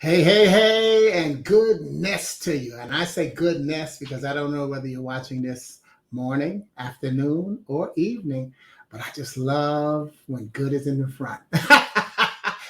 Hey, hey, hey, and goodness to you. And I say goodness because I don't know whether you're watching this morning, afternoon, or evening, but I just love when good is in the front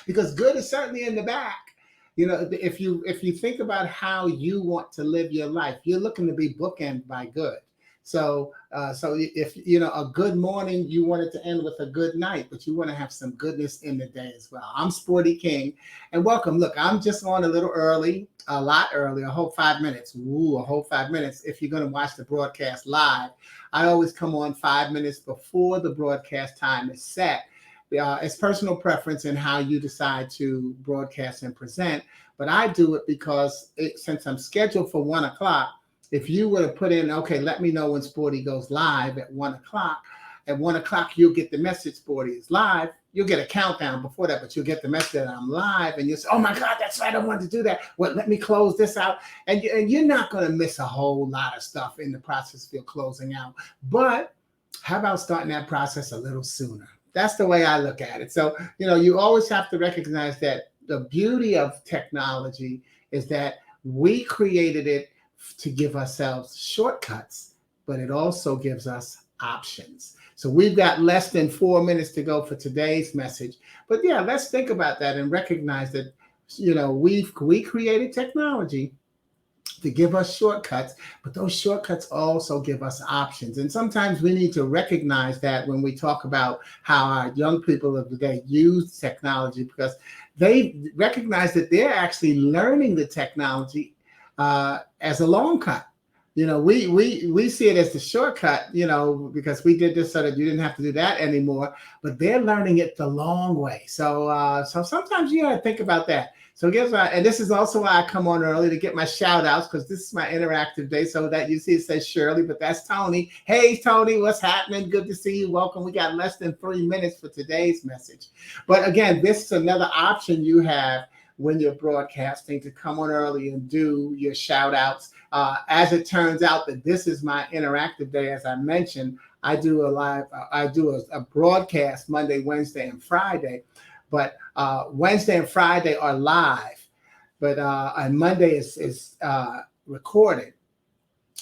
because good is certainly in the back. If you think about how you want to live your life, you're looking to be bookend by good. So if a good morning, you want it to end with a good night, but you want to have some goodness in the day as well. I'm Sporty King, and welcome. Look, I'm just on a little early, a lot early, a whole 5 minutes. Ooh, a whole 5 minutes. If you're going to watch the broadcast live, I always come on 5 minutes before the broadcast time is set. It's personal preference in how you decide to broadcast and present, but I do it because since I'm scheduled for 1 o'clock, if you were to put in, okay, let me know when Sporty goes live at 1 o'clock. At 1 o'clock, you'll get the message Sporty is live. You'll get a countdown before that, but you'll get the message that I'm live, and you'll say, "Oh my God, that's right, I wanted to do that. Well, let me close this out," and you're not going to miss a whole lot of stuff in the process of your closing out. But how about starting that process a little sooner? That's the way I look at it. So you always have to recognize that the beauty of technology is that we created it to give ourselves shortcuts, but it also gives us options. So we've got less than 4 minutes to go for today's message. But yeah, let's think about that and recognize that we created technology to give us shortcuts, but those shortcuts also give us options. And sometimes we need to recognize that when we talk about how our young people of the day use technology, because they recognize that they're actually learning the technology as a long cut. We see it as the shortcut, because we did this so that you didn't have to do that anymore. But they're learning it the long way. So sometimes you got to think about that. So guess what? And this is also why I come on early to get my shout outs, because this is my interactive day. So that you see it says Shirley, but that's Tony. Hey, Tony, what's happening? Good to see you. Welcome. We got less than 3 minutes for today's message. But again, this is another option you have when you're broadcasting to come on early and do your shout outs. As it turns out that this is my interactive day, as I mentioned, I do a broadcast Monday, Wednesday, and Friday. But Wednesday and Friday are live, but on Monday is recorded.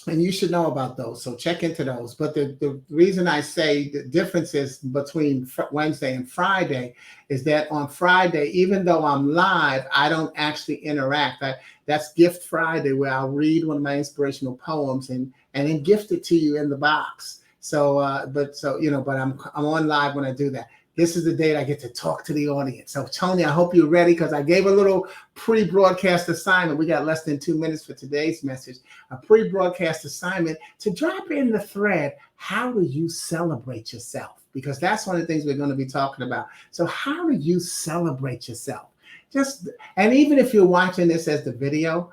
And you should know about those, so check into those. But the reason I say the differences between Wednesday and Friday is that on Friday, even though I'm live, I don't actually interact. That's Gift Friday, where I'll read one of my inspirational poems and then gift it to you in the box. But I'm on live when I do that. This is the day that I get to talk to the audience. So, Tony, I hope you're ready, because I gave a little pre-broadcast assignment. We got less than 2 minutes for today's message. A pre-broadcast assignment to drop in the thread. How do you celebrate yourself? Because that's one of the things we're going to be talking about. So how do you celebrate yourself? And even if you're watching this as the video,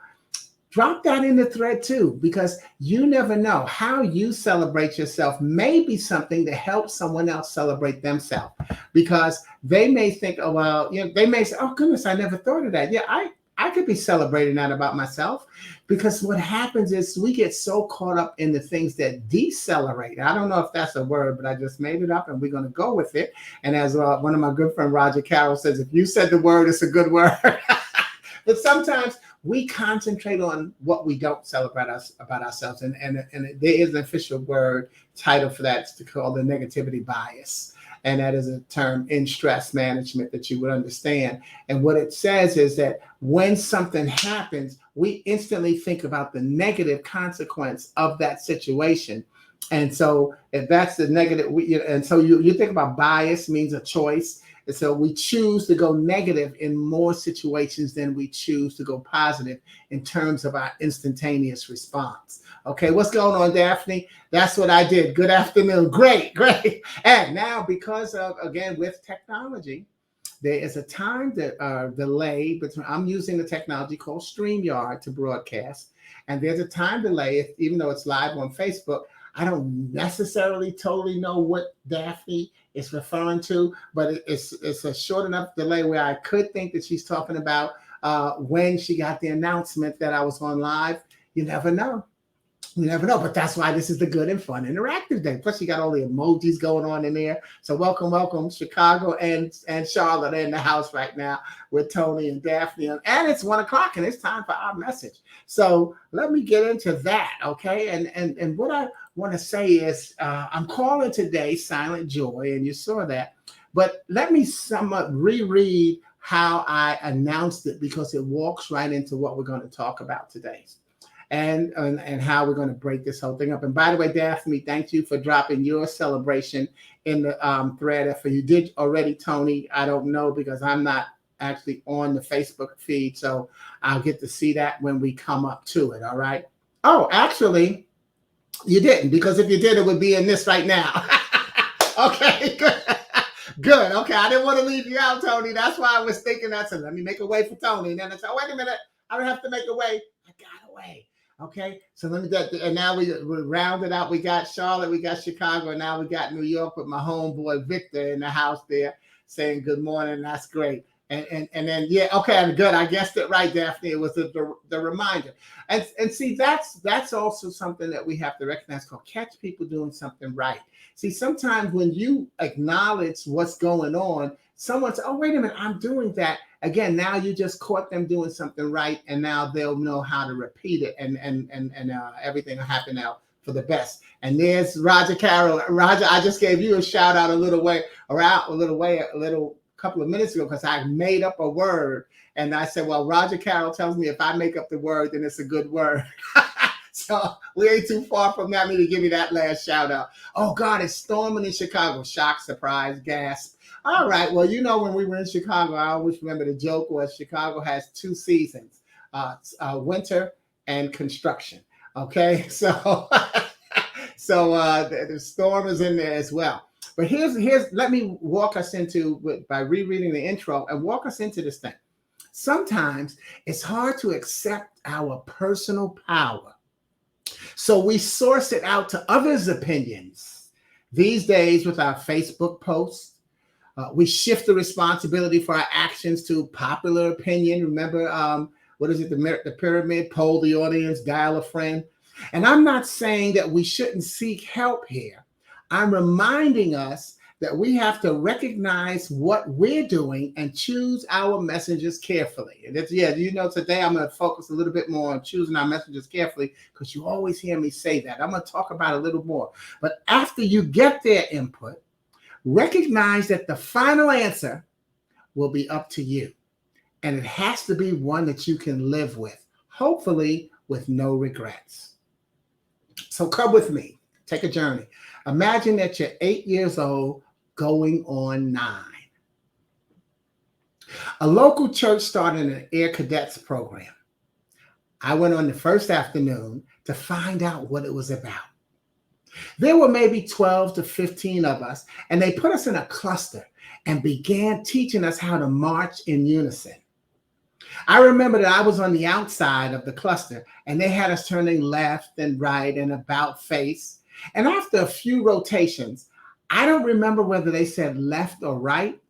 drop that in the thread too, because you never know how you celebrate yourself may be something to help someone else celebrate themselves, because they may think, oh, well, they may say, oh goodness, I never thought of that. Yeah, I could be celebrating that about myself, because what happens is we get so caught up in the things that decelerate. I don't know if that's a word, but I just made it up and we're going to go with it. And as one of my good friend Roger Carroll says, if you said the word, it's a good word. But sometimes we concentrate on what we don't celebrate about ourselves. And there is an official word title for that. It's called the negativity bias. And that is a term in stress management that you would understand. And what it says is that when something happens, we instantly think about the negative consequence of that situation. And so if that's the negative, and so you think about bias means a choice. And so we choose to go negative in more situations than we choose to go positive in terms of our instantaneous response. Okay, what's going on, Daphne? That's what I did. Good afternoon. Great. And now, because of, again, with technology, there is a time delay between, I'm using the technology called StreamYard to broadcast. And there's a time delay, even though it's live on Facebook. I don't necessarily totally know what Daphne is referring to, but it's a short enough delay where I could think that she's talking about when she got the announcement that I was on live. You never know. You never know, but that's why this is the good and fun interactive day. Plus, you got all the emojis going on in there. So welcome, welcome, Chicago and Charlotte are in the house right now with Tony and Daphne. And it's 1 o'clock and it's time for our message. So let me get into that, okay? And what I want to say is I'm calling today Silent Joy, and you saw that. But let me reread how I announced it because it walks right into what we're going to talk about today. And how we're going to break this whole thing up. And by the way, Daphne, thank you for dropping your celebration in the thread. If you did already, Tony, I don't know because I'm not actually on the Facebook feed. So I'll get to see that when we come up to it. All right. Oh, actually, you didn't, because if you did, it would be in this right now. Okay, good. Good. Okay. I didn't want to leave you out, Tony. That's why I was thinking that. So let me make a way for Tony. And then I said, oh, wait a minute. I don't have to make a way. I got a way. Okay, so let me get, and now we rounded out. We got Charlotte, we got Chicago, and now we got New York with my homeboy Victor in the house there saying good morning. That's great. And then okay, good. I guessed it right, Daphne. It was the reminder. And see, that's also something that we have to recognize called catch people doing something right. See, sometimes when you acknowledge what's going on, someone says, oh, wait a minute, I'm doing that. Again, now you just caught them doing something right, and now they'll know how to repeat it, and everything will happen now for the best. And there's Roger Carroll. Roger, I just gave you a shout out a little couple of minutes ago because I made up a word, and I said, well, Roger Carroll tells me if I make up the word, then it's a good word. So we ain't too far from that. Me to give you that last shout out. Oh God, it's storming in Chicago. Shock, surprise, gasp. All right. Well, when we were in Chicago, I always remember the joke was Chicago has 2 seasons, winter and construction. Okay. So, the storm is in there as well. But let me walk us by rereading the intro and walk us into this thing. Sometimes it's hard to accept our personal power. So we source it out to others' opinions. These days with our Facebook posts, we shift the responsibility for our actions to popular opinion. Remember, what is it? The pyramid, poll the audience, dial a friend. And I'm not saying that we shouldn't seek help here. I'm reminding us that we have to recognize what we're doing and choose our messages carefully. And today I'm going to focus a little bit more on choosing our messages carefully because you always hear me say that. I'm going to talk about it a little more. But after you get their input, recognize that the final answer will be up to you. And it has to be one that you can live with, hopefully with no regrets. So come with me, take a journey. Imagine that you're 8 years old going on 9. A local church started an Air Cadets program. I went on the first afternoon to find out what it was about. There were maybe 12 to 15 of us, and they put us in a cluster and began teaching us how to march in unison. I remember that I was on the outside of the cluster, and they had us turning left and right and about face. And after a few rotations, I don't remember whether they said left or right,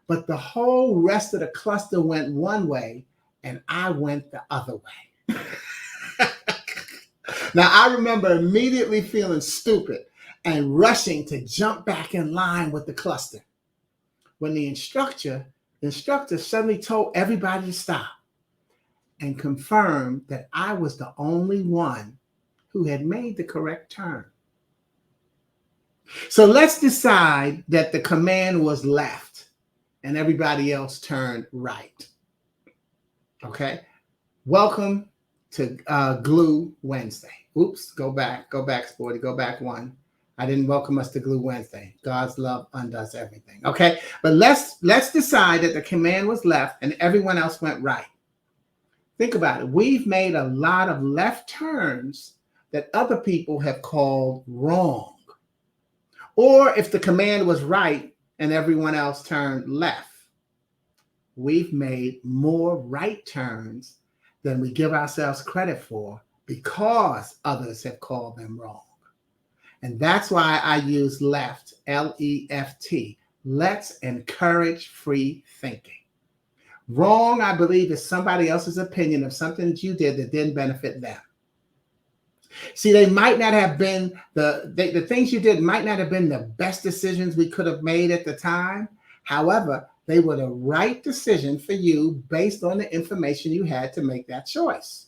but the whole rest of the cluster went one way, and I went the other way. Now, I remember immediately feeling stupid and rushing to jump back in line with the cluster when the instructor suddenly told everybody to stop and confirmed that I was the only one who had made the correct turn. So let's decide that the command was left and everybody else turned right. Okay. Welcome to Glue Wednesday. Oops, go back, Sporty, go back one. I didn't welcome us to Glue Wednesday. God's love undoes everything. Okay, but let's decide that the command was left and everyone else went right. Think about it. We've made a lot of left turns that other people have called wrong. Or if the command was right and everyone else turned left, we've made more right turns than we give ourselves credit for because others have called them wrong. And that's why I use left, L-E-F-T. Let's encourage free thinking. Wrong, I believe, is somebody else's opinion of something that you did that didn't benefit them. See, they might not have been the things you did might not have been the best decisions we could have made at the time. However, they were the right decision for you based on the information you had to make that choice.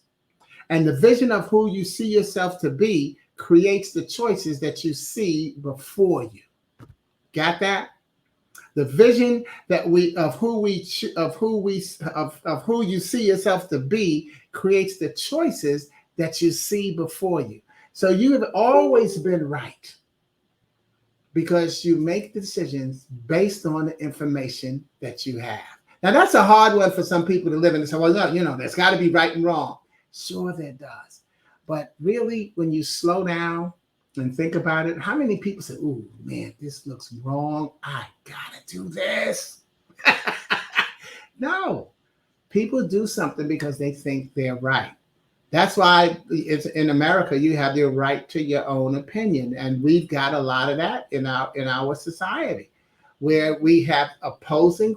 And the vision of who you see yourself to be creates the choices that you see before you. Got that? The vision that we of who we of who we of who you see yourself to be creates the choices that you see before you. So you have always been right because you make decisions based on the information that you have. Now that's a hard one for some people to live in and say, well, no, there's got to be right and wrong. Sure, there does. But really, when you slow down and think about it, how many people say, oh man, this looks wrong. I gotta do this. No, people do something because they think they're right. That's why it's in America, you have your right to your own opinion. And we've got a lot of that in our society where we have opposing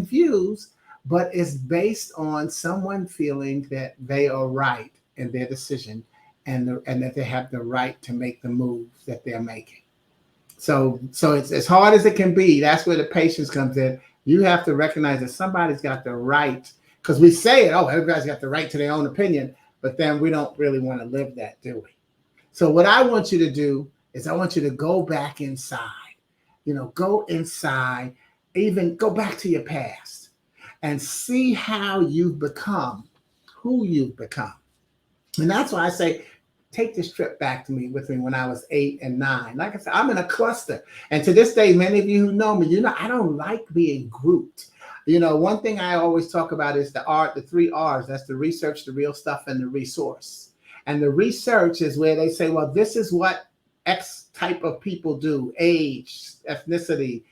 views, but it's based on someone feeling that they are right in their decision and that they have the right to make the moves that they're making. So it's as hard as it can be. That's where the patience comes in. You have to recognize that somebody's got the right, because we say it, oh, everybody's got the right to their own opinion, but then we don't really want to live that, do we? So what I want you to do is I want you to go back inside, go inside, even go back to your past and see how you've become, who you've become. And that's why I say, take this trip back with me when I was 8 and 9. Like I said, I'm in a cluster. And to this day, many of you who know me, I don't like being grouped. One thing I always talk about is the 3 R's. That's the research, the real stuff, and the resource. And the research is where they say, well, this is what X type of people do, age, ethnicity,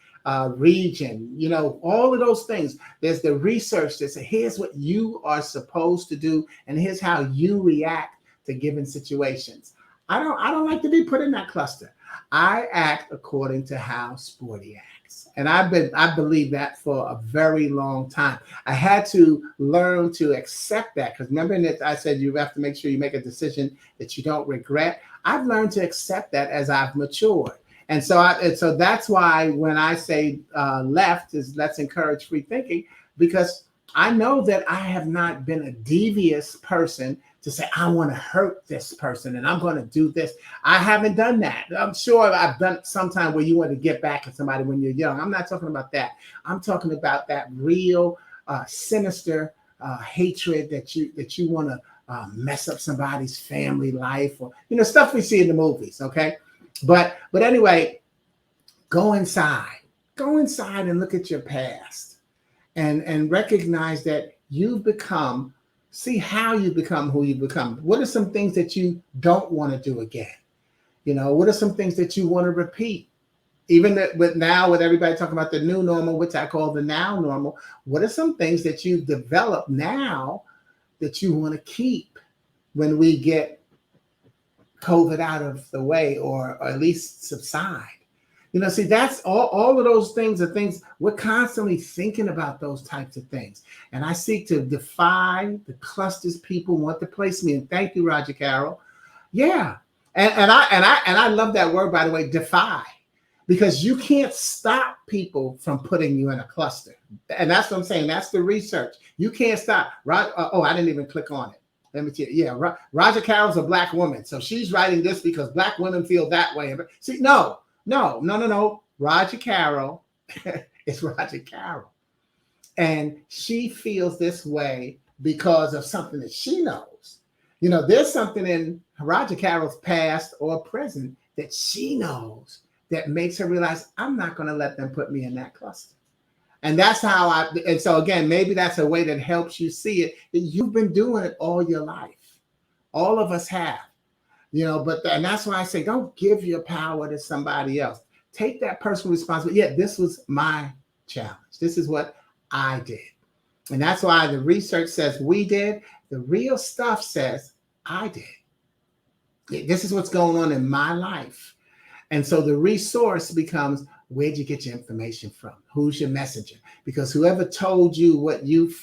region, all of those things. There's the research that says, here's what you are supposed to do, and here's how you react to given situations. I don't like to be put in that cluster. I act according to how Sporty acts. And I believe that for a very long time. I had to learn to accept that, because remember that I said you have to make sure you make a decision that you don't regret. I've learned to accept that as I've matured. And so that's why when I say left is let's encourage free thinking, because I know that I have not been a devious person to say, I want to hurt this person and I'm going to do this. I haven't done that. I'm sure I've done it sometime where you want to get back at somebody when you're young. I'm not talking about that. I'm talking about that real sinister hatred that you want to mess up somebody's family life, or stuff we see in the movies. Okay. But anyway, go inside and look at your past and recognize that you've become, see how you become who you become. What are some things that you don't want to do again? What are some things that you want to repeat? Even with everybody talking about the new normal, which I call the now normal, what are some things that you've developed now that you want to keep when we get COVID out of the way, or at least subside? See, that's all of those things are things we're constantly thinking about, those types of things. And I seek to defy the clusters people want to place me in. Thank you, Roger Carroll. Yeah. And I love that word, by the way, defy, because you can't stop people from putting you in a cluster. And that's what I'm saying. That's the research. You can't stop. I didn't even click on it. Let me tell you. Yeah. Roger Carroll's a Black woman. So she's writing this because Black women feel that way. See, no. Roger Carroll is Roger Carroll. And she feels this way because of something that she knows. There's something in Roger Carroll's past or present that she knows that makes her realize, I'm not going to let them put me in that cluster. And that's how and so again, maybe that's a way that helps you see it. You've been doing it all your life. All of us have. And that's why I say, don't give your power to somebody else. Take that personal responsibility. Yeah, this was my challenge. This is what I did. And that's why the research says we did. The real stuff says I did. This is what's going on in my life. And so the resource becomes, where'd you get your information from? Who's your messenger? Because whoever told you what you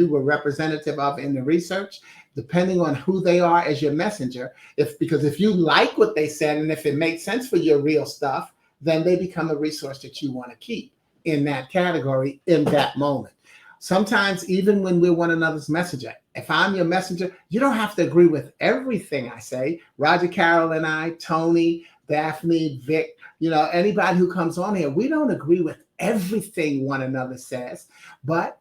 were representative of in the research, depending on who they are as your messenger, if you like what they said and if it makes sense for your real stuff, then they become a resource that you want to keep in that category in that moment. Sometimes, even when we're one another's messenger, if I'm your messenger, you don't have to agree with everything I say. Roger Carroll and I, Tony, Daphne, Vic, anybody who comes on here, we don't agree with everything one another says, but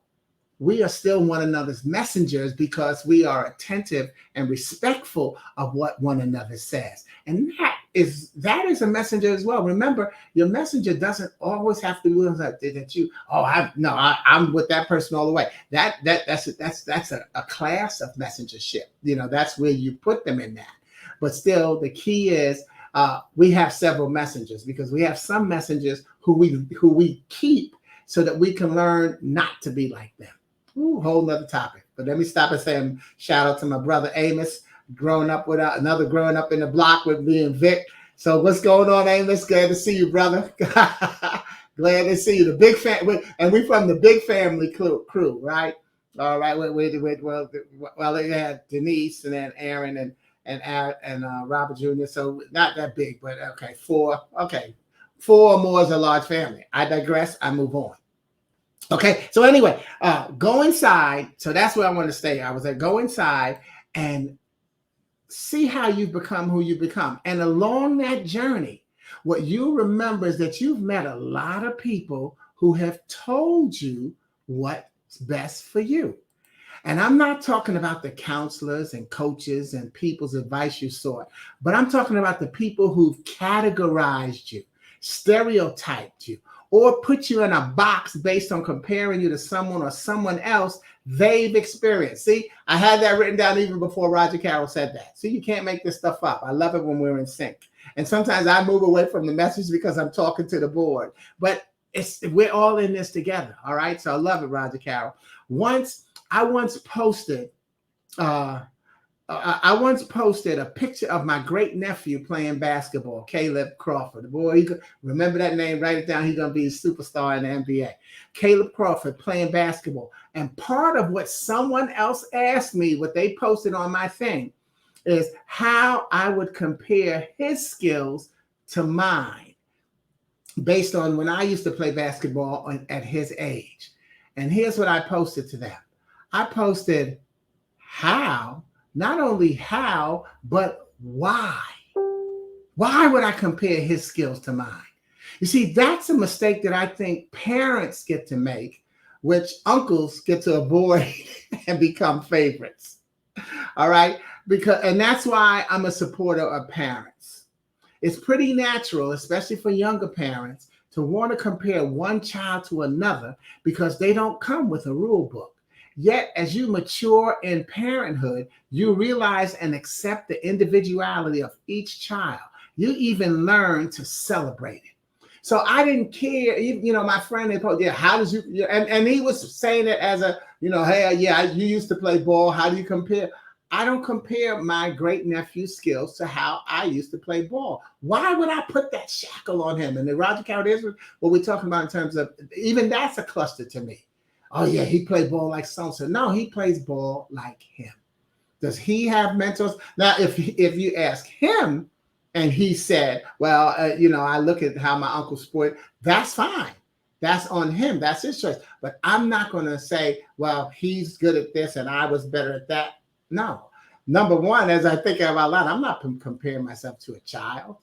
we are still one another's messengers because we are attentive and respectful of what one another says. And that is a messenger as well. Remember, your messenger doesn't always have to be that you, I'm with that person all the way. That's a class of messengership. That's where you put them in that. But still, the key is we have several messengers because we have some messengers who we keep so that we can learn not to be like them. Ooh, whole nother topic. But let me stop and say shout out to my brother Amos, growing up in the block with me and Vic. So what's going on, Amos? Glad to see you, brother. Glad to see you. The big fan, and we from the big family crew, right? All right. Well, they had Denise and then Aaron and Robert Jr. So not that big, but okay, four. Okay, four or more is a large family. I digress. I move on. Okay, so anyway, go inside. So that's where I want to stay. I was at go inside and see how you've become who you become. And along that journey, what you remember is that you've met a lot of people who have told you what's best for you. And I'm not talking about the counselors and coaches and people's advice you sought, but I'm talking about the people who've categorized you, stereotyped you, or put you in a box based on comparing you to someone or someone else they've experienced. See, I had that written down even before Roger Carroll said that. See, you can't make this stuff up. I love it when we're in sync. And sometimes I move away from the message because I'm talking to the board. But we're all in this together, all right? So I love it, Roger Carroll. I once posted a picture of my great nephew playing basketball, Caleb Crawford. Boy, remember that name, write it down. He's going to be a superstar in the NBA. Caleb Crawford playing basketball. And part of what someone else asked me, what they posted on my thing, is how I would compare his skills to mine based on when I used to play basketball at his age. And here's what I posted to them. I posted not only how, but why. Why would I compare his skills to mine? You see, that's a mistake that I think parents get to make, which uncles get to avoid and become favorites. All right? And that's why I'm a supporter of parents. It's pretty natural, especially for younger parents, to want to compare one child to another because they don't come with a rule book. Yet, as you mature in parenthood, you realize and accept the individuality of each child. You even learn to celebrate it. So I didn't care. My friend, how does you? And he was saying it as a, hey, yeah, you used to play ball. How do you compare? I don't compare my great nephew's skills to how I used to play ball. Why would I put that shackle on him? And the Roger Carroll is what we're talking about in terms of, even that's a cluster to me. Oh, yeah, he played ball like so-and-so. No, he plays ball like him. Does he have mentors? Now, if you ask him and he said, well, I look at how my uncle sport, that's fine. That's on him. That's his choice. But I'm not going to say, well, he's good at this and I was better at that. No. Number one, as I think about a lot, I'm not comparing myself to a child.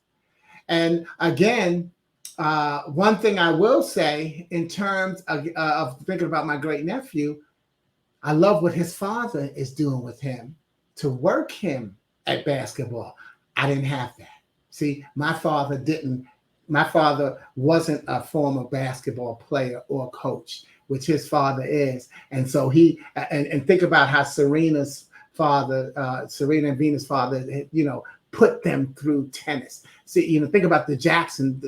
And again, one thing I will say in terms of thinking about my great nephew, I love what his father is doing with him to work him at basketball. I didn't have that. See, my father wasn't a former basketball player or coach, which his father is. And so and think about how Serena's father, Serena and Venus' father, put them through tennis. See, think about the Jackson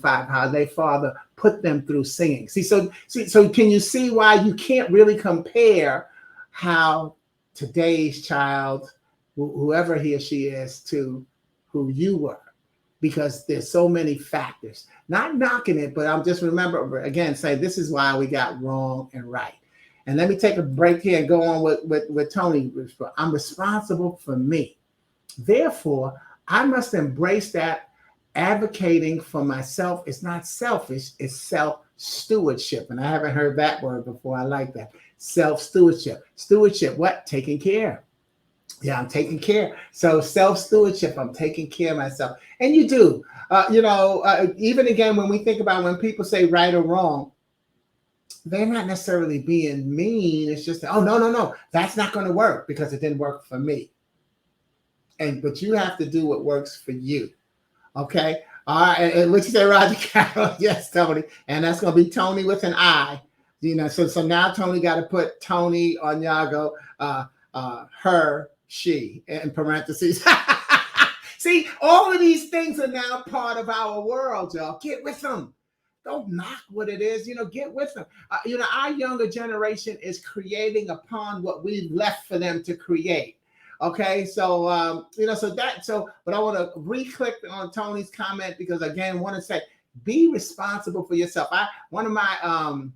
Five, how their father put them through singing. So can you see why you can't really compare how today's child, whoever he or she is, to who you were? because there's so many factors. Not knocking it, but I'm just remember again saying this is why we got wrong and right. And let me take a break here and go on with Tony. I'm responsible for me. Therefore, I must embrace that advocating for myself is not selfish, it's self stewardship. And I haven't heard that word before. I like that. Self stewardship. Stewardship, what? Taking care. Yeah, I'm taking care. So self stewardship, I'm taking care of myself. And you do. Even again, when we think about when people say right or wrong, they're not necessarily being mean. It's just, oh, no, that's not going to work because it didn't work for me. But you have to do what works for you. Okay. All right. And what you say, Roger Carroll? Yes, Tony. And that's going to be Tony with an I. So now Tony got to put Tony Onyago, her, she, in parentheses. See, all of these things are now part of our world, y'all. Get with them. Don't knock what it is. Get with them. Our younger generation is creating upon what we've left for them to create. Okay, so but I want to re-click on Tony's comment because again, I want to say, be responsible for yourself. One of my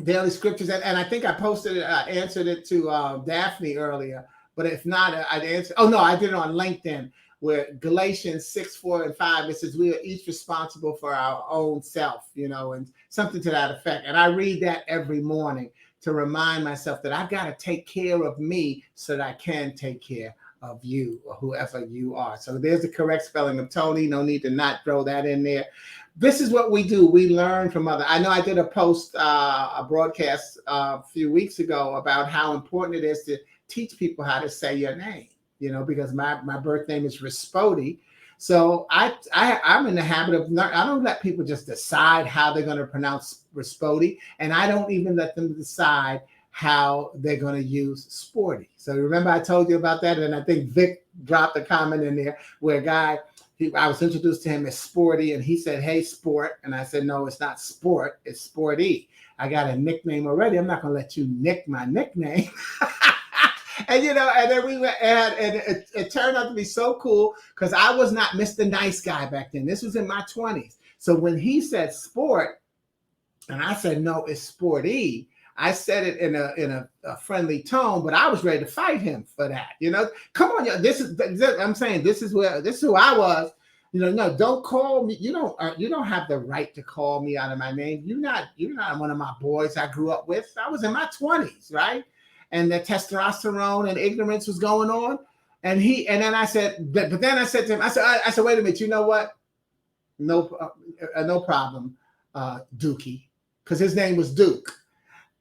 daily scriptures, and I think I posted it, I answered it to Daphne earlier, but if not, I'd answer. Oh no, I did it on LinkedIn, where Galatians 6:4-5, it says we are each responsible for our own self, and something to that effect. And I read that every morning to remind myself that I've got to take care of me so that I can take care of you or whoever you are. So there's the correct spelling of Tony. No need to not throw that in there. This is what we do. We learn from others. I know I did a post, a broadcast a few weeks ago about how important it is to teach people how to say your name, because my birth name is Rispoti. So I'm in the habit of I don't let people just decide how they're going to pronounce Rispoti, and I don't even let them decide how they're going to use sporty. So remember I told you about that, and I think Vic dropped a comment in there where a guy, I was introduced to him as Sporty, and he said, "Hey, sport," and I said, "No, it's not sport, it's Sporty. I got a nickname already. I'm not going to let you nick my nickname." And and then we went, and it turned out to be so cool because I was not Mr. Nice Guy back then. This was in my 20s. So when he said sport, and I said, "No, it's Sporty," I said it in a friendly tone, but I was ready to fight him for that. Come on, I'm saying this is who I was. No, don't call me. You don't have the right to call me out of my name. You're not one of my boys I grew up with. I was in my 20s, right? And the testosterone and ignorance was going on. And then I said, but then I said to him, I said, wait a minute, you know what? No problem, Dookie, because his name was Duke.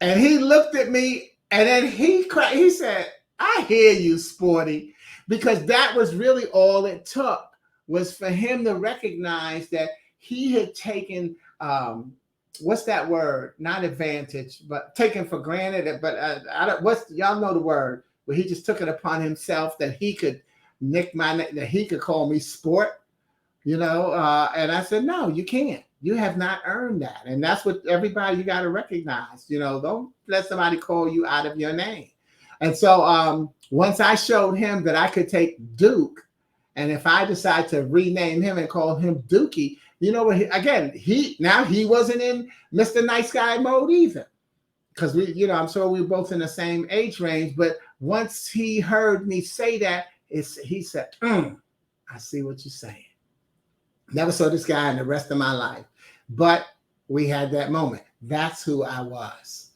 And he looked at me and then he said, "I hear you, Sporty," because that was really all it took, was for him to recognize that he had taken, what's that word? Not advantage, but taken for granted. But y'all know the word, where he just took it upon himself that he could nick my name, that he could call me sport, and I said, "No, you can't. You have not earned that." And that's what everybody, you got to recognize, don't let somebody call you out of your name. And so once I showed him that I could take Duke, and if I decide to rename him and call him Dookie, he wasn't in Mr. Nice Guy mode either, because I'm sure we were both in the same age range. But once he heard me say that, he said, "I see what you're saying." Never saw this guy in the rest of my life, but we had that moment. That's who I was.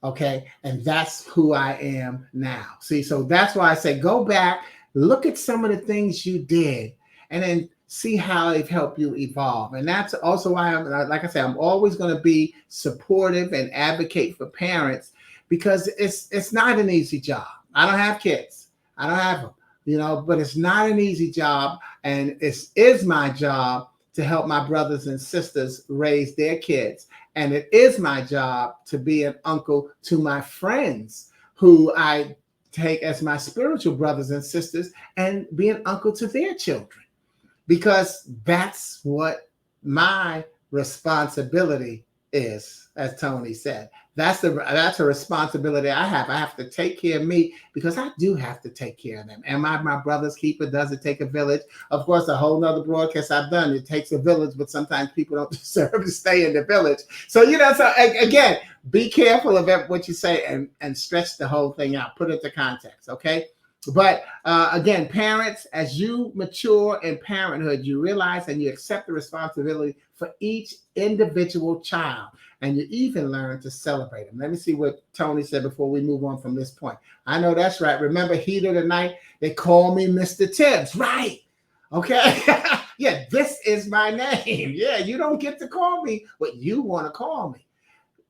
Okay. And that's who I am now. See, so that's why I say, go back, look at some of the things you did, and then see how they've helped you evolve. And that's also why I'm always going to be supportive and advocate for parents, because it's not an easy job. I don't have kids. I don't have them. But it's not an easy job, and it is my job to help my brothers and sisters raise their kids. And it is my job to be an uncle to my friends who I take as my spiritual brothers and sisters, and be an uncle to their children, because that's what my responsibility is, as Tony said. That's a responsibility I have. I have to take care of me because I do have to take care of them. Am I my brother's keeper? Does it take a village? Of course, a whole nother broadcast I've done. It takes a village, but sometimes people don't deserve to stay in the village. So so again, be careful of what you say and stretch the whole thing out. Put it into context, okay? But again, parents, as you mature in parenthood, you realize and you accept the responsibility for each individual child, and you even learn to celebrate them. Let me see what Tony said before we move on from this point. I know that's right. Remember, Heat of the Night, they call me Mr. Tibbs, right? Okay. Yeah, this is my name. Yeah, you don't get to call me what you want to call me.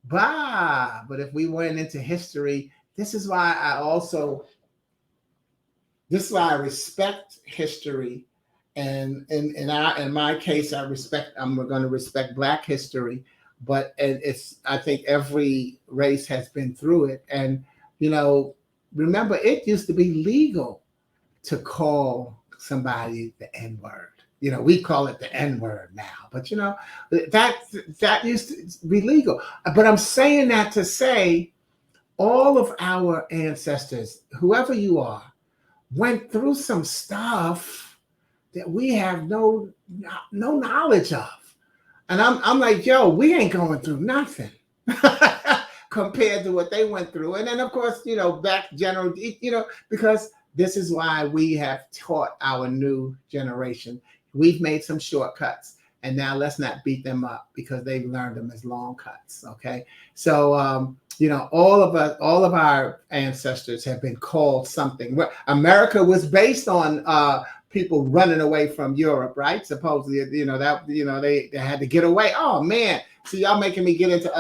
But if we went into history, this is why I respect history, and in my case, I'm going to respect Black history, but I think every race has been through it, and remember, it used to be legal to call somebody the N word. We call it the N word now, but that used to be legal. But I'm saying that to say all of our ancestors, whoever you are, went through some stuff that we have no knowledge of. And I'm like, yo, we ain't going through nothing compared to what they went through. And then, of course, back general, because this is why we have taught our new generation. We've made some shortcuts, and now let's not beat them up because they've learned them as long cuts. Okay. So, all of our ancestors have been called something. America was based on people running away from Europe, right? Supposedly, they had to get away. Oh man, see, y'all making me get into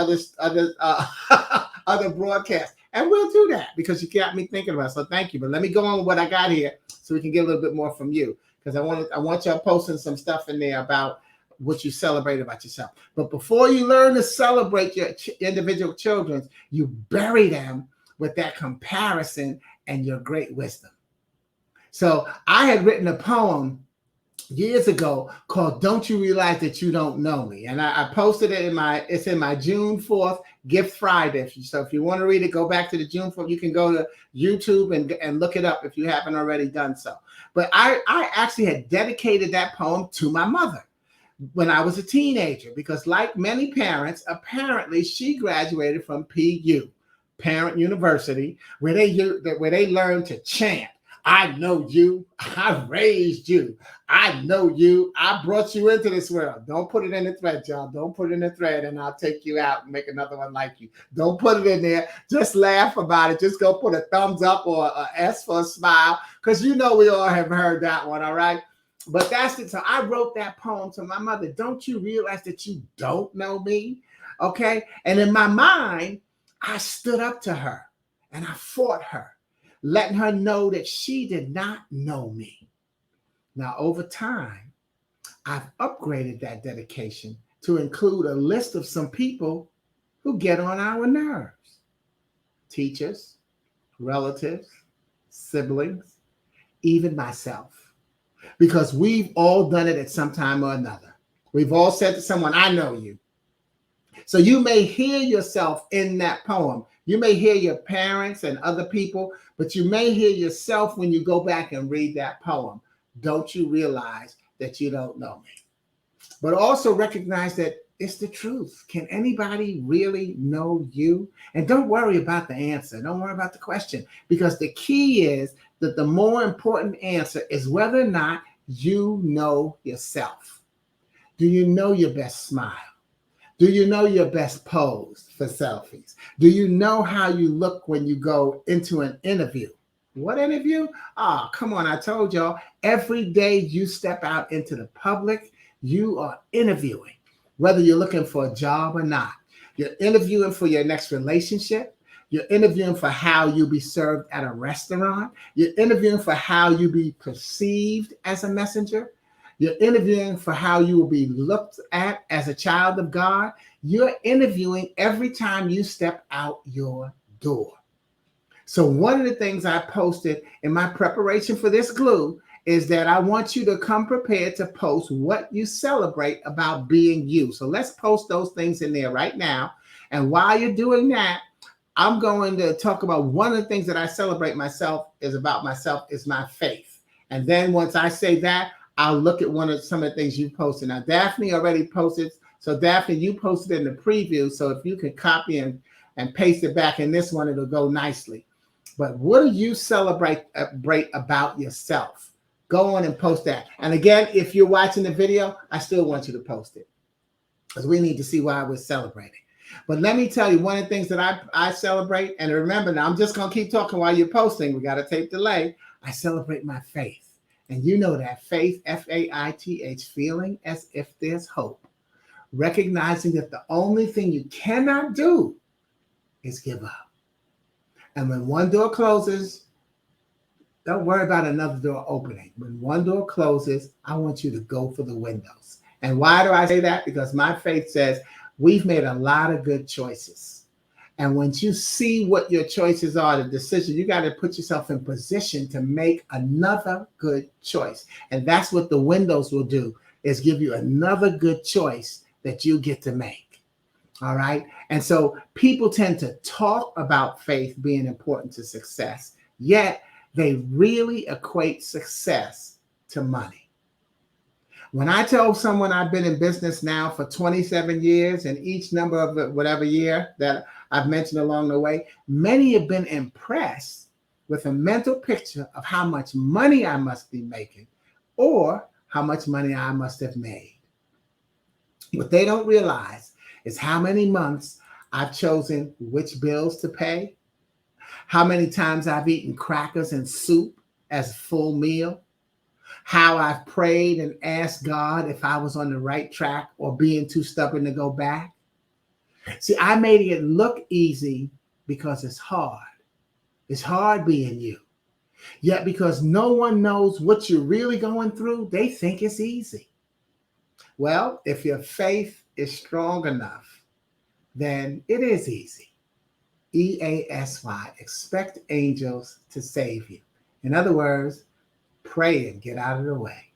other broadcasts, and we'll do that because you got me thinking about it. So thank you. But let me go on with what I got here so we can get a little bit more from you, because I want y'all posting some stuff in there about what you celebrate about yourself. But before you learn to celebrate your individual children, you bury them with that comparison and your great wisdom. So I had written a poem years ago called "Don't You Realize That You Don't Know Me?" And I posted it it's in my June 4th Gift Friday. So if you want to read it, go back to the June 4th. You can go to YouTube and look it up if you haven't already done so. But I actually had dedicated that poem to my mother when I was a teenager, because like many parents, apparently she graduated from PU, Parent University, where they learned to chant. I know you. I raised you. I know you. I brought you into this world. Don't put it in the thread, y'all. Don't put it in the thread, and I'll take you out and make another one like you. Don't put it in there. Just laugh about it. Just go put a thumbs up or a S for a smile, because we all have heard that one, all right? But that's it. So I wrote that poem to my mother. Don't you realize that you don't know me? Okay. And in my mind, I stood up to her and I fought her, letting her know that she did not know me. Now, over time, I've upgraded that dedication to include a list of some people who get on our nerves: teachers, relatives, siblings, even myself. Because we've all done it at some time or another. We've all said to someone, I know you. So you may hear yourself in that poem. You may hear your parents and other people, but you may hear yourself when you go back and read that poem. Don't you realize that you don't know me? But also recognize that it's the truth. Can anybody really know you? And don't worry about the answer. Don't worry about the question, because the key is that the more important answer is whether or not you know yourself. Do you know your best smile? Do you know your best pose for selfies? Do you know how you look when you go into an interview? What interview? Oh, come on. I told y'all, every day you step out into the public, you are interviewing, whether you're looking for a job or not. You're interviewing for your next relationship. You're interviewing for how you'll be served at a restaurant. You're interviewing for how you be perceived as a messenger. You're interviewing for how you will be looked at as a child of God. You're interviewing every time you step out your door. So one of the things I posted in my preparation for this glue is that I want you to come prepared to post what you celebrate about being you. So let's post those things in there right now. And while you're doing that, I'm going to talk about one of the things that I celebrate myself is my faith. And then once I say that, I'll look at some of the things you posted. Now, Daphne already posted. So Daphne, you posted in the preview. So if you can copy and paste it back in this one, it'll go nicely. But what do you celebrate about yourself? Go on and post that. And again, if you're watching the video, I still want you to post it because we need to see why we're celebrating. But let me tell you, one of the things that I celebrate, and remember now, I'm just going to keep talking while you're posting. We got to tape delay. I celebrate my faith. And you know that faith, F-A-I-T-H, feeling as if there's hope. Recognizing that the only thing you cannot do is give up. And when one door closes, don't worry about another door opening. When one door closes, I want you to go for the windows. And why do I say that? Because my faith says we've made a lot of good choices. And once you see what your choices are, the decision, you got to put yourself in position to make another good choice. And that's what the windows will do, is give you another good choice that you get to make. All right. And so people tend to talk about faith being important to success, yet they really equate success to money. When I tell someone I've been in business now for 27 years, and each number of whatever year that I've mentioned along the way, many have been impressed with a mental picture of how much money I must be making or how much money I must have made. What they don't realize is how many months I've chosen which bills to pay, how many times I've eaten crackers and soup as a full meal, how I've prayed and asked God if I was on the right track or being too stubborn to go back. See, I made it look easy because it's hard. It's hard being you. Yet because no one knows what you're really going through, they think it's easy. Well, if your faith is strong enough, then it is easy. EASY, expect angels to save you. In other words, pray and get out of the way.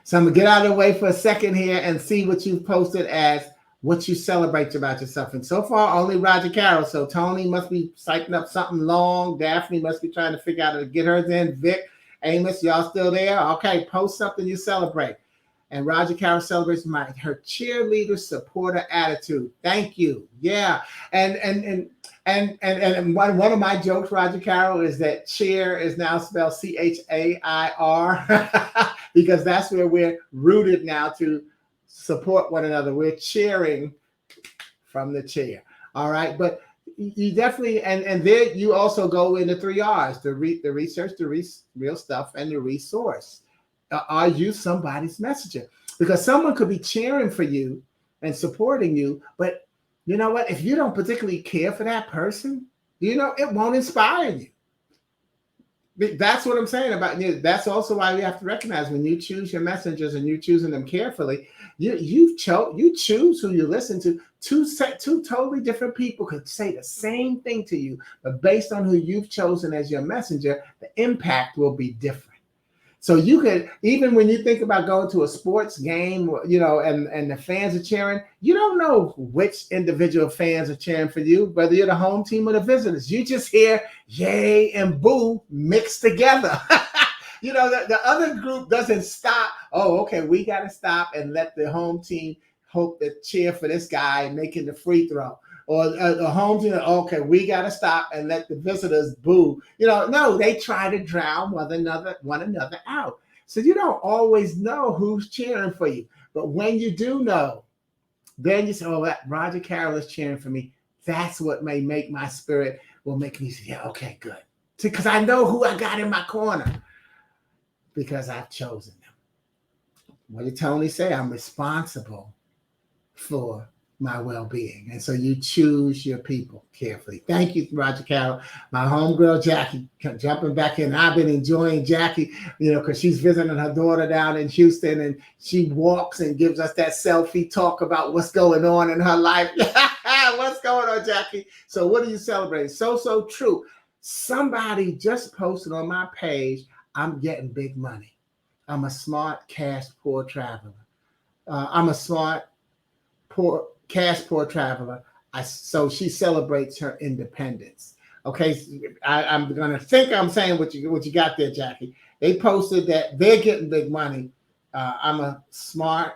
So I'm going to get out of the way for a second here and see what you've posted as what you celebrate about yourself. And so far, only Roger Carroll. So Tony must be psyching up something long. Daphne must be trying to figure out how to get hers in. Vic, Amos, y'all still there? Okay, post something you celebrate. And Roger Carroll celebrates her cheerleader supporter attitude. Thank you. Yeah. And one of my jokes, Roger Carroll, is that cheer is now spelled CHAIR because that's where we're rooted now to support one another. We're cheering from the chair. All right. But you definitely, and there you also go into 3 R's, the research, the real stuff, and the resource. Are you somebody's messenger? Because someone could be cheering for you and supporting you, but you know what? If you don't particularly care for that person, it won't inspire you. That's what I'm saying about you. That's also why we have to recognize when you choose your messengers and you're choosing them carefully, you choose who you listen to. Two totally different people could say the same thing to you, but based on who you've chosen as your messenger, the impact will be different. So you could, even when you think about going to a sports game, and the fans are cheering, you don't know which individual fans are cheering for you, whether you're the home team or the visitors. You just hear yay and boo mixed together. The other group doesn't stop. Oh, okay, we got to stop and let the home team hope to cheer for this guy making the free throw. Or the home team, okay, we got to stop and let the visitors boo. No, they try to drown one another out. So you don't always know who's cheering for you. But when you do know, then you say, oh, Roger Carroll is cheering for me. That's what may make my spirit, will make me say, yeah, okay, good. Because I know who I got in my corner because I've chosen them. What did Tony say? I'm responsible for my well-being. And so you choose your people carefully. Thank you, Roger Carroll. My homegirl, Jackie, jumping back in. I've been enjoying Jackie, because she's visiting her daughter down in Houston, and she walks and gives us that selfie talk about what's going on in her life. What's going on, Jackie? So what are you celebrating? So true. Somebody just posted on my page, I'm getting big money. I'm a smart, cash poor traveler. I'm a smart, poor, cash poor traveler. So she celebrates her independence. Okay, I'm gonna think I'm saying what you got there, Jackie. They posted that they're getting big money. Uh, I'm a smart,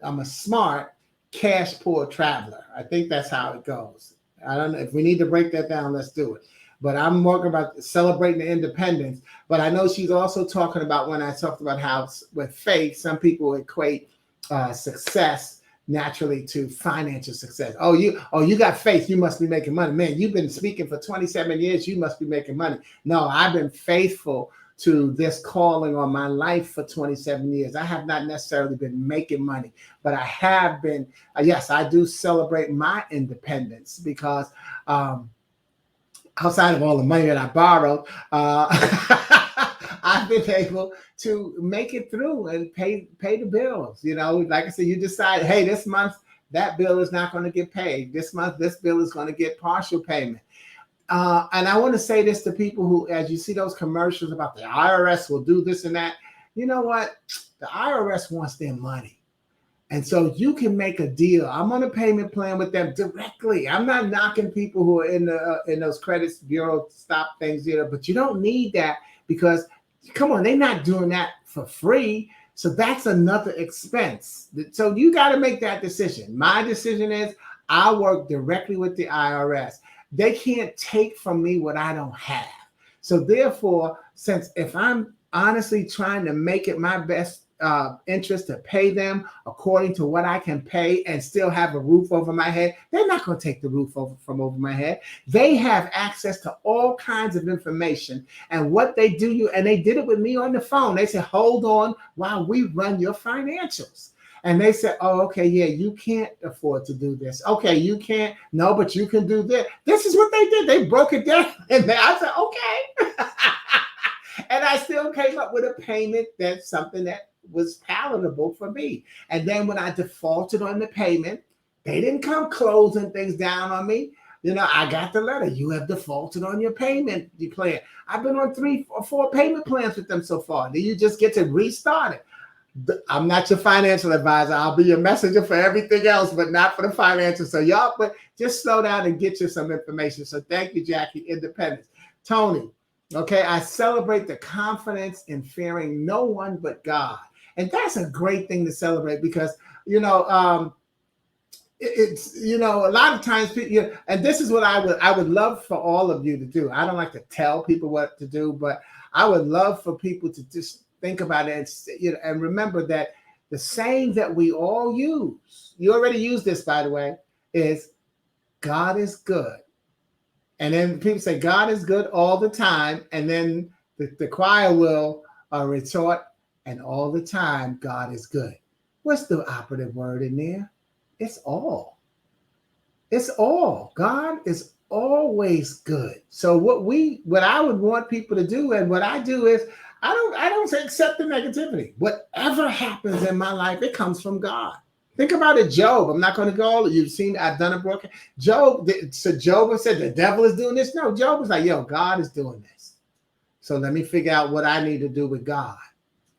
I'm a smart, cash poor traveler. I think that's how it goes. I don't know if we need to break that down. Let's do it. But I'm talking about celebrating the independence. But I know she's also talking about when I talked about how with faith, some people equate success naturally to financial success. Oh, you got faith. You must be making money. Man, you've been speaking for 27 years. You must be making money. No, I've been faithful to this calling on my life for 27 years. I have not necessarily been making money, but I have been, yes, I do celebrate my independence because outside of all the money that I borrowed, I've been able to make it through and pay the bills. You know, like I said, you decide, hey, this month that bill is not going to get paid. This month, this bill is going to get partial payment. And I want to say this to people who, as you see those commercials about the IRS will do this and that, you know what? The IRS wants their money. And so you can make a deal. I'm on a payment plan with them directly. I'm not knocking people who are in those credit bureau stop things, but you don't need that because, come on, they're not doing that for free. So that's another expense. So you got to make that decision. My decision is I work directly with the IRS. They can't take from me what I don't have. So therefore, since if I'm honestly trying to make it my best interest to pay them according to what I can pay and still have a roof over my head, they're not going to take the roof from over my head. They have access to all kinds of information. And what they do, and they did it with me on the phone. They said, hold on while we run your financials. And they said, oh, okay, yeah, you can't afford to do this. Okay, you can't. No, but you can do this. This is what they did. They broke it down. And I said, okay. And I still came up with a payment that's something that was palatable for me. And then when I defaulted on the payment, they didn't come closing things down on me. I got the letter. You have defaulted on your payment plan. I've been on 3 or 4 payment plans with them so far. Then you just get to restart it. I'm not your financial advisor. I'll be your messenger for everything else, but not for the financial. So y'all, but just slow down and get you some information. So thank you, Jackie. Independence. Tony, okay, I celebrate the confidence in fearing no one but God. And that's a great thing to celebrate because, it's a lot of times people, and this is what I would love for all of you to do. I don't like to tell people what to do, but I would love for people to just think about it and remember that the saying that we all use, you already used this, by the way, is God is good. And then people say God is good all the time. And then the choir will retort, and all the time God is good. What's the operative word in there? It's all. It's all. God is always good. So what I would want people to do, and what I do is I don't say accept the negativity. Whatever happens in my life, it comes from God. Think about it, Job. I'm not going to go. You've seen I've done a broken Job. So Job said the devil is doing this. No, Job was like, yo, God is doing this. So let me figure out what I need to do with God.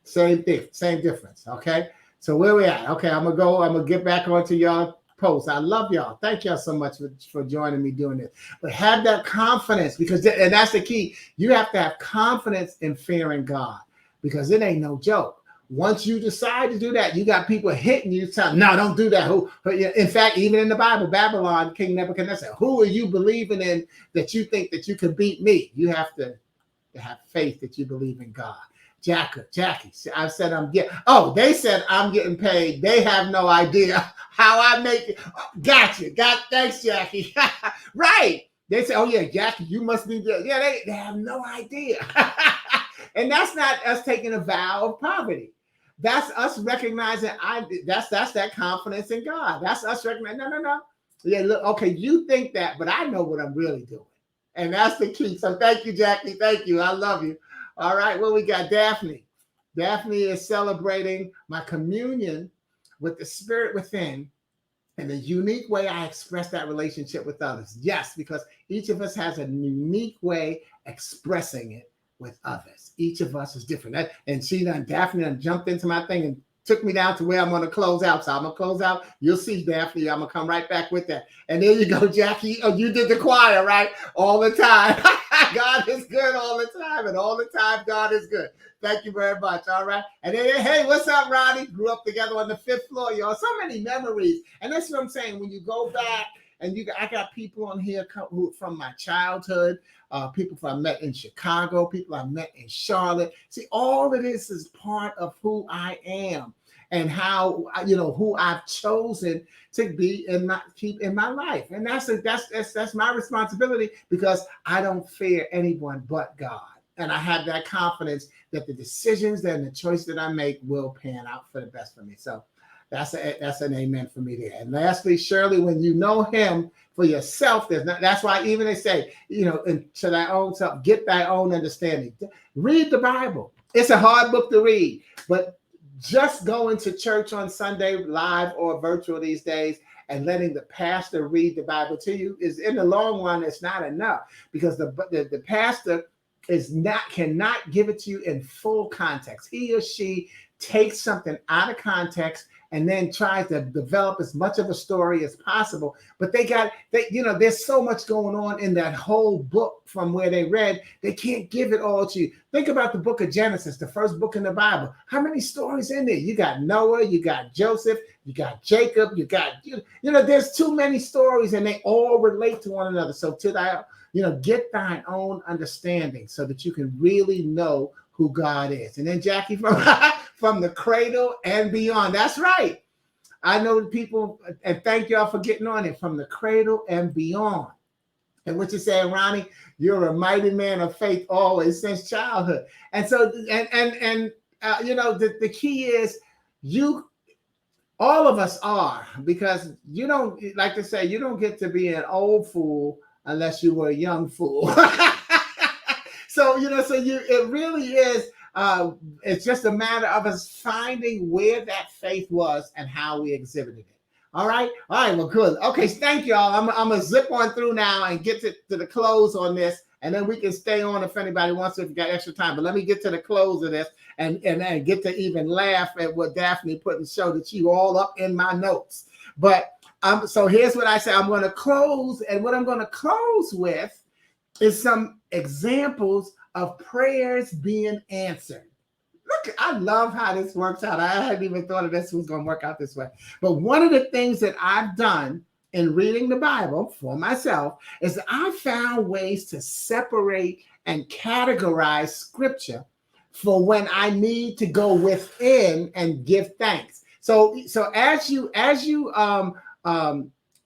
Same thing, same difference. Okay. So where we at? Okay, I'm gonna get back onto y'all posts. I love y'all. Thank y'all so much for joining me doing this. But have that confidence and that's the key. You have to have confidence in fearing God because it ain't no joke. Once you decide to do that, you got people hitting you, telling, no, don't do that. In fact, even in the Bible, Babylon, King Nebuchadnezzar, who are you believing in that you think that you can beat me? You have to have faith that you believe in God. Jackie, I said they said I'm getting paid. They have no idea how I make it. Gotcha. Thanks, Jackie. Right. They say, oh yeah, Jackie, you must be good. Yeah, they have no idea. And that's not us taking a vow of poverty. That's us recognizing that's that confidence in God. That's us recognizing, no. Yeah, look, okay, you think that, but I know what I'm really doing. And that's the key. So thank you, Jackie. Thank you. I love you. All right, well, we got Daphne. Daphne is celebrating my communion with the spirit within and the unique way I express that relationship with others. Yes, because each of us has a unique way expressing it with others. Each of us is different. And Daphne done jumped into my thing and took me down to where I'm going to close out. So I'm going to close out. You'll see, Daphne. I'm going to come right back with that. And there you go, Jackie. Oh, you did the choir, right? All the time. God is good all the time. And all the time, God is good. Thank you very much. All right. And then, hey, what's up, Ronnie? Grew up together on the 5th floor, y'all. So many memories. And that's what I'm saying. When you go back, and I got people on here who from my childhood, people I met in Chicago, people I met in Charlotte. See, all of this is part of who I am and how, who I've chosen to be and keep in my life. And that's my responsibility, because I don't fear anyone but God. And I have that confidence that the decisions and the choice that I make will pan out for the best for me. So that's an amen for me there. And lastly, Shirley, when you know him for yourself, that's why even they say, to thy own self, get thy own understanding. Read the Bible. It's a hard book to read, but just going to church on Sunday, live or virtual these days, and letting the pastor read the Bible to you is, in the long run, it's not enough, because the pastor cannot give it to you in full context. He or she takes something out of context and then tries to develop as much of a story as possible. But there's so much going on in that whole book from where they read, they can't give it all to you. Think about the book of Genesis, the first book in the Bible. How many stories in there? You got Noah, you got Joseph, you got Jacob, you got, there's too many stories, and they all relate to one another. So get thine own understanding so that you can really know who God is. And then Jackie, from the cradle and beyond. That's right. I know people, and thank y'all for getting on it, from the cradle and beyond. And what you're saying, Ronnie, you're a mighty man of faith always since childhood. And so, the key is all of us are, because you don't, like to say, you don't get to be an old fool unless you were a young fool. It really is. It's just a matter of us finding where that faith was and how we exhibited it. All right. Well, good. Okay. Thank y'all. I'm gonna zip on through now and get to the close on this, and then we can stay on if anybody wants to, if you got extra time. But let me get to the close of this and get to even laugh at what Daphne put and show that you all up in my notes. But so here's what I say. I'm going to close, and what I'm going to close with is some examples of prayers being answered. Look, I love how this works out. I hadn't even thought of this was going to work out this way. But one of the things that I've done in reading the Bible for myself is that I found ways to separate and categorize scripture for when I need to go within and give thanks. So as you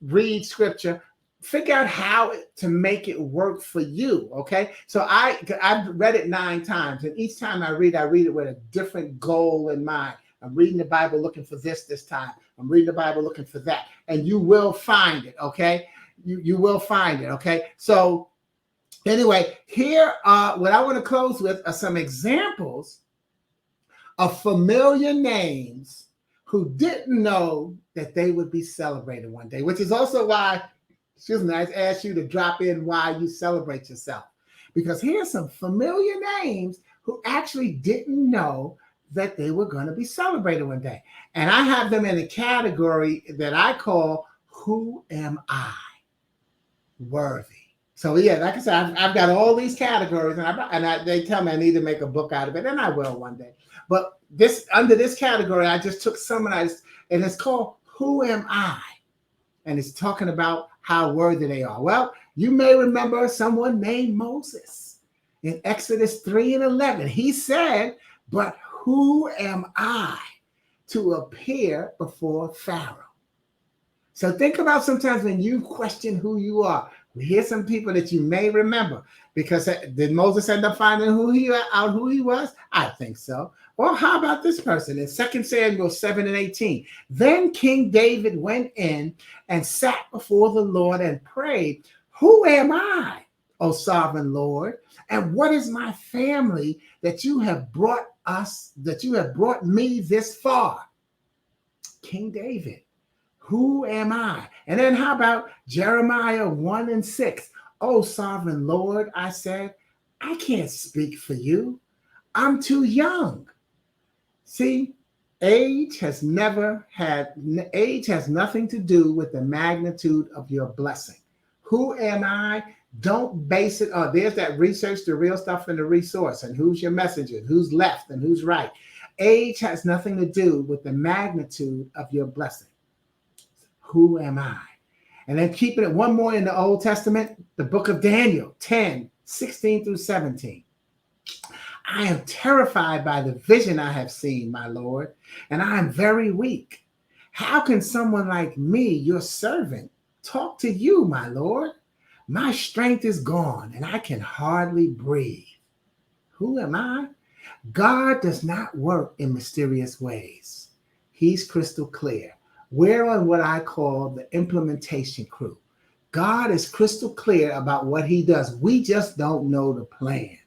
read scripture, figure out how to make it work for you. Okay. So I've read it 9 times, and each time I read it with a different goal in mind. I'm reading the Bible looking for this time. I'm reading the Bible looking for that. And you will find it. Okay. You will find it. Okay. So anyway, here, what I want to close with are some examples of familiar names who didn't know that they would be celebrated one day, which is also why, I asked you to drop in why you celebrate yourself. Because here's some familiar names who actually didn't know that they were going to be celebrated one day. And I have them in a category that I call, who am I? Worthy. So yeah, like I said, I've got all these categories, and they tell me I need to make a book out of it, and I will one day. But under this category, I just took summarized, and it's called Who Am I? And it's talking about how worthy they are. Well, you may remember someone named Moses in Exodus 3:11. He said, "But who am I to appear before Pharaoh?" So think about sometimes when you question who you are. Here's some people that you may remember, because did Moses end up finding who he was? I think so. Or how about this person in 2 Samuel 7:18? Then King David went in and sat before the Lord and prayed, "Who am I, O sovereign Lord? And what is my family that you have brought me this far?" King David. Who am I? And then how about Jeremiah 1:6? "Oh, sovereign Lord," I said, I can't speak for you. I'm too young. See, age has nothing to do with the magnitude of your blessing. Who am I? Don't base it on there's that research, the real stuff in the resource, and who's your messenger, who's left and who's right. Age has nothing to do with the magnitude of your blessing. Who am I? And then keeping it one more in the Old Testament, the book of Daniel 10:16-17. I am terrified by the vision I have seen, my Lord, and I am very weak. How can someone like me, your servant, talk to you, my Lord? My strength is gone and I can hardly breathe. Who am I? God does not work in mysterious ways. He's crystal clear. We're on what I call the implementation crew. God is crystal clear about what he does. We just don't know the plan.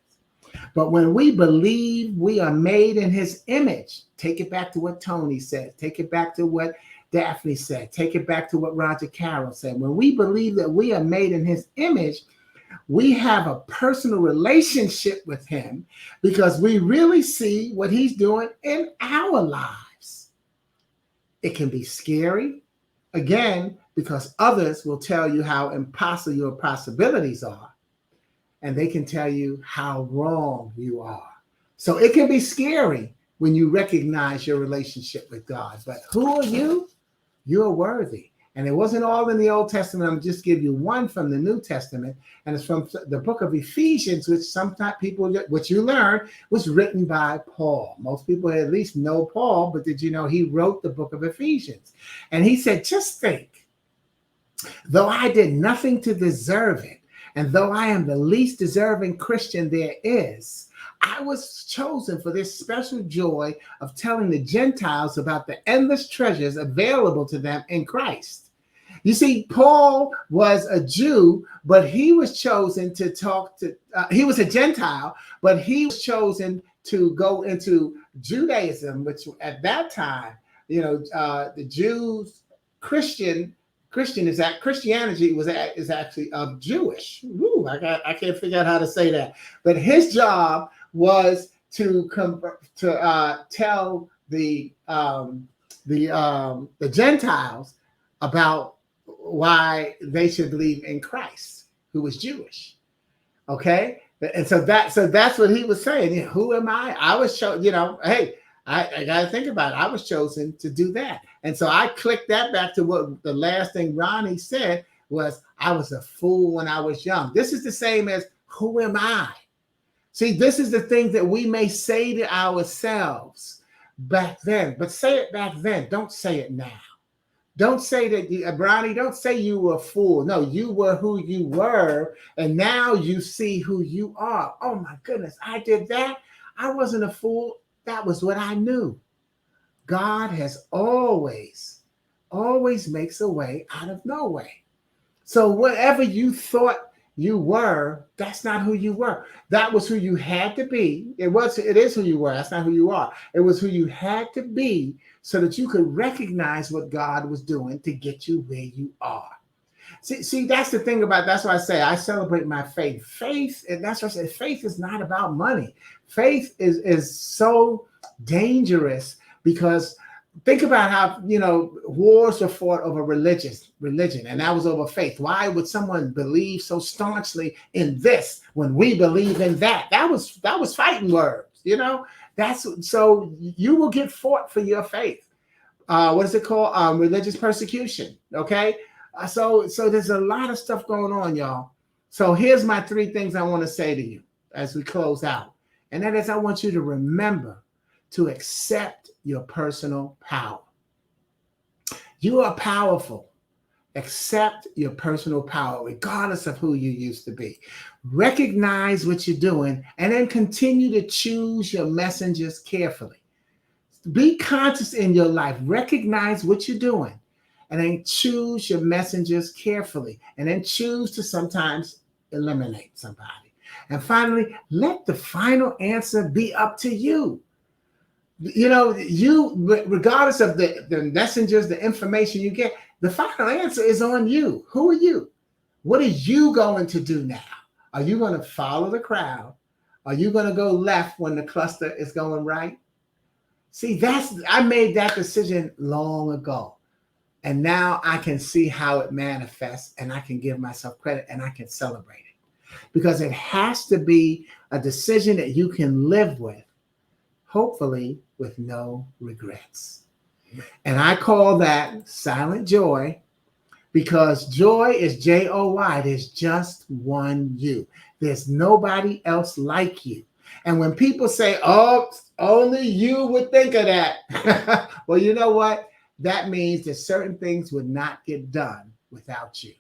But when we believe we are made in his image, take it back to what Tony said, take it back to what Daphne said, take it back to what Roger Carroll said. When we believe that we are made in his image, we have a personal relationship with him because we really see what he's doing in our lives. It can be scary, again, because others will tell you how impossible your possibilities are. And they can tell you how wrong you are. So it can be scary when you recognize your relationship with God. But who are you? You're worthy. And it wasn't all in the Old Testament. I'm just give you one from the New Testament. And it's from the book of Ephesians, which sometimes people, which you learn, was written by Paul. Most people at least know Paul, but did you know he wrote the book of Ephesians? And he said, just think, though I did nothing to deserve it, and though I am the least deserving Christian there is, I was chosen for this special joy of telling the Gentiles about the endless treasures available to them in Christ. You see, Paul was a Jew, but he was chosen to talk to, he was a Gentile, but he was chosen to go into Judaism, which at that time, the Jews, Christianity is actually Jewish. Woo, I can't figure out how to say that. But his job was to tell the Gentiles about why they should believe in Christ, who was Jewish. Okay, and so that's what he was saying. Who am I? I was chosen. Hey. I got to think about it. I was chosen to do that. And so I clicked that back to what the last thing Ronnie said was, I was a fool when I was young. This is the same as, who am I? See, this is the thing that we may say to ourselves back then, but say it back then. Don't say it now. Don't say that, Ronnie, don't say you were a fool. No, you were who you were. And now you see who you are. Oh my goodness, I did that. I wasn't a fool. That was what I knew. God has always makes a way out of no way. So whatever you thought you were, that's not who you were. That was who you had to be. It is who you were. That's not who you are. It was who you had to be so that you could recognize what God was doing to get you where you are. See, that's the thing that's why I say I celebrate my faith. Faith, and that's what I say, faith is not about money. Faith is so dangerous because think about how, wars are fought over religion, and that was over faith. Why would someone believe so staunchly in this when we believe in that? That was fighting words, so you will get fought for your faith. What is it called? Religious persecution. Okay. So there's a lot of stuff going on, y'all. So here's my 3 things I want to say to you as we close out. And that is, I want you to remember to accept your personal power. You are powerful. Accept your personal power, regardless of who you used to be. Recognize what you're doing, and then continue to choose your messengers carefully. Be conscious in your life. Recognize what you're doing. And then choose your messengers carefully. And then choose to sometimes eliminate somebody. And finally, let the final answer be up to you. You, regardless of the messengers, the information you get, the final answer is on you. Who are you? What are you going to do now? Are you going to follow the crowd? Are you going to go left when the cluster is going right? See, I made that decision long ago. And now I can see how it manifests, and I can give myself credit, and I can celebrate it. Because it has to be a decision that you can live with, hopefully with no regrets. And I call that silent joy, because joy is Joy. There's just one you. There's nobody else like you. And when people say, oh, only you would think of that. Well, you know what? That means that certain things would not get done without you.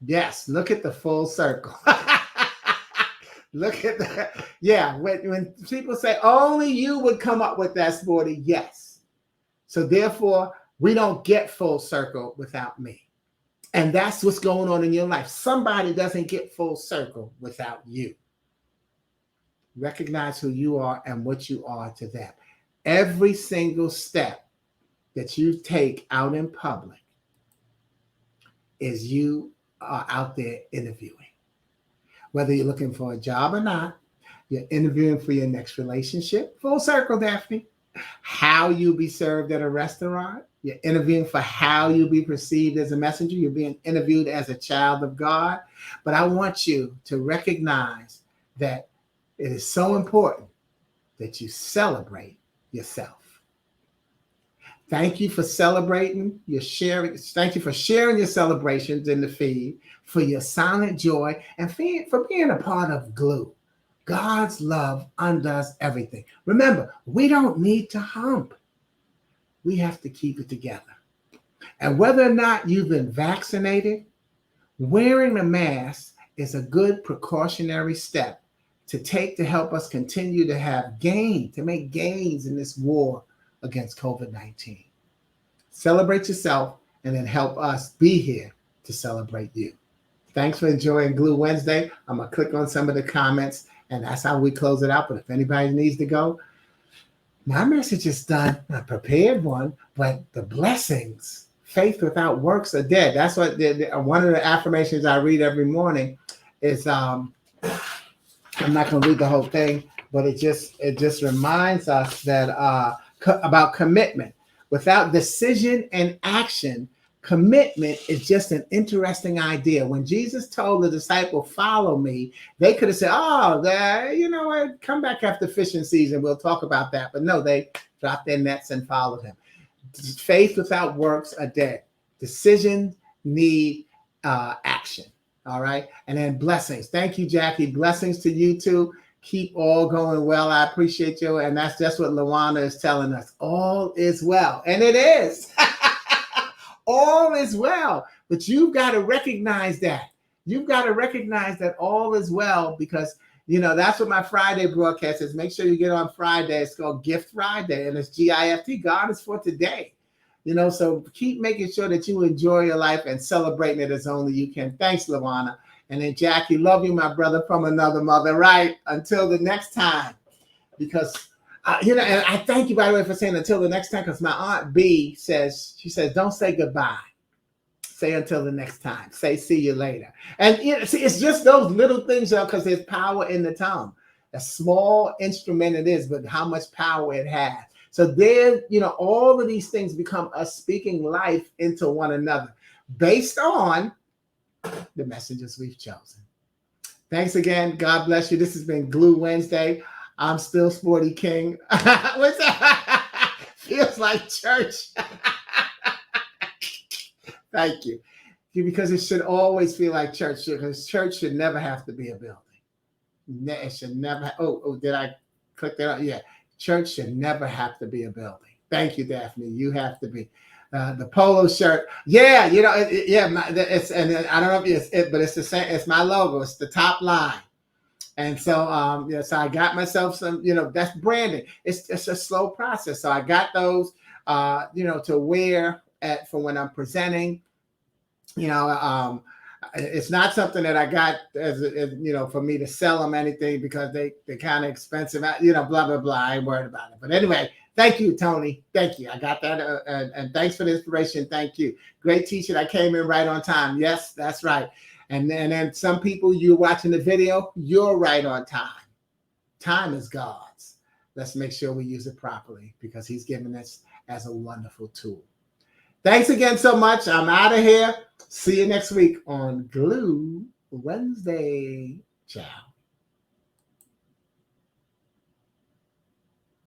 Yes, look at the full circle. Look at that. Yeah, when people say only you would come up with that, Sporty, yes. So therefore, we don't get full circle without me. And that's what's going on in your life. Somebody doesn't get full circle without you. Recognize who you are and what you are to them. Every single step that you take out in public is you are out there interviewing. Whether you're looking for a job or not, you're interviewing for your next relationship. Full circle, Daphne. How you be served at a restaurant. You're interviewing for how you be perceived as a messenger. You're being interviewed as a child of God. But I want you to recognize that it is so important that you celebrate yourself. Thank you for celebrating your sharing. Thank you for sharing your celebrations in the feed, for your silent joy, and for being a part of Glue. God's love undoes everything. Remember, we don't need to hump. We have to keep it together. And whether or not you've been vaccinated, wearing a mask is a good precautionary step to take to help us continue to make gains in this war against COVID-19. Celebrate yourself and then help us be here to celebrate you. Thanks for enjoying Glue Wednesday. I'm going to click on some of the comments, and that's how we close it out. But if anybody needs to go, my message is done. I prepared one, but the blessings, faith without works are dead. That's what one of the affirmations I read every morning is. I'm not going to read the whole thing, but it just reminds us that about commitment. Without decision and action, commitment is just an interesting idea. When Jesus told the disciple, follow me, they could have said, oh, you know what, come back after fishing season, we'll talk about that. But no, they dropped their nets and followed him. Faith without works are dead. Decisions need action. All right. And then blessings. Thank you, Jackie. Blessings to you too. Keep all going well. I appreciate you. And that's just what Luana is telling us. All is well. And it is. All is well. But you've got to recognize that. You've got to recognize that all is well, because, you know, that's what my Friday broadcast is. Make sure you get on Friday. It's called Gift Friday, and it's GIFT. God is for today. You know, so keep making sure that you enjoy your life and celebrating it as only you can. Thanks, Luana. And then Jackie, love you, my brother from another mother. Right. Until the next time. Because, and I thank you, by the way, for saying until the next time, because my Aunt B says, don't say goodbye. Say until the next time. Say see you later. And see, it's just those little things, because there's power in the tongue. A small instrument it is, but how much power it has. So there, all of these things become us speaking life into one another based on the messages we've chosen. Thanks again. God bless you. This has been Glue Wednesday. I'm still Sporty King. What's that? Feels like church. Thank you. Because it should always feel like church, because church should never have to be a building. It should never. Did I click that out? Yeah. Church should never have to be a building. Thank you, Daphne. You have to be. The polo shirt. Yeah, it's, and I don't know if it's it, but it's the same. It's my logo. It's the top line. And so, so I got myself some, that's branding. It's a slow process. So I got those, to wear for when I'm presenting. It's not something that I got as for me to sell them anything, because they're kind of expensive, blah, blah, blah. I ain't worried about it. But anyway, thank you, Tony. Thank you. I got that. And thanks for the inspiration. Thank you. Great teacher that came in right on time. Yes, that's right. And then some people, you're watching the video, you're right on time. Time is God's. Let's make sure we use it properly because he's given us as a wonderful tool. Thanks again so much. I'm out of here. See you next week on Glue Wednesday. Ciao.